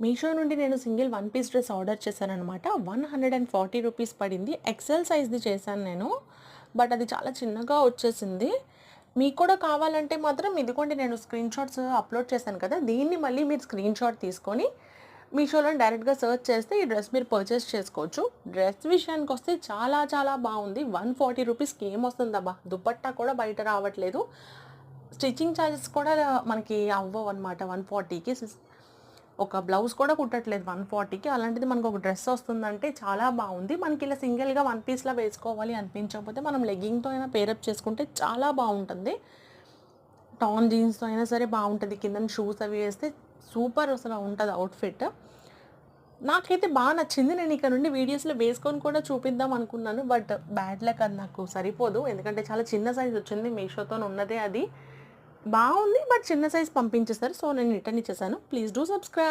మీషో నుండి నేను single one piece dress order చేశాననమాట. 140 రూపీస్ పడింది. ఎక్సెల్ సైజ్‌ది చేశాను నేను. బట్ అది చాలా చిన్నగా వచ్చేసింది. మీకు కూడా కావాలంటే మాత్రం ఇదిగోండి, నేను స్క్రీన్ షాట్స్ అప్‌లోడ్ చేశాను కదా! దీన్ని మళ్ళీ మీరు స్క్రీన్ షాట్ తీసుకొని మీషోలో డైరెక్ట్‌గా సెర్చ్ చేస్తే ఈ డ్రెస్ మీరు పర్చేస్ చేసుకోవచ్చు. డ్రెస్ విషయానికొస్తే చాలా చాలా బావుంది. 140 రూపీస్‌కి ఏమొస్తుందబ్బా! దుపట్టా కూడా బయట రావట్లేదు. స్టిచ్చింగ్ చార్జెస్ కూడా మనకి అవ్వవనమాట 140కి. ఒక బ్లౌజ్ కూడా కుట్టట్లేదు 140కి. అలాంటిది మనకొక డ్రెస్ వస్తుందంటే చాలా బావుంది. మనకిలా సింగిల్‌గా వన్ పీస్‌లా వేసుకోవాలి అనిపించకపోతే మనం లెగ్గింగ్‌తో అయినా పేరప్ చేసుకుంటే చాలా బావుంటుంది. టార్న్ జీన్స్‌తో అయినా సరే బావుంటది. కిందన షూస్ అవి వేస్తే సూపర్ అసల ఉంటది అవుట్‌ఫిట్. నాకైతే నచ్చింది. నేను ఇక నుండి వీడియోస్‌లో వేసుకొని కూడా చూపిద్దాం అనుకున్నాను. బట్ బ్యాడ్ లక్, అది నాకు సరిపోదు. ఎందుకంటే చాలా చిన్న సైజ్ వచ్చింది. మీషోతోనున్నదే అది. బావుంది. బట్ చిన్న సైజ్ పంపించేసారు. సో, నేను రిటర్న్ ఇచ్చేసాను. Please do subscribe.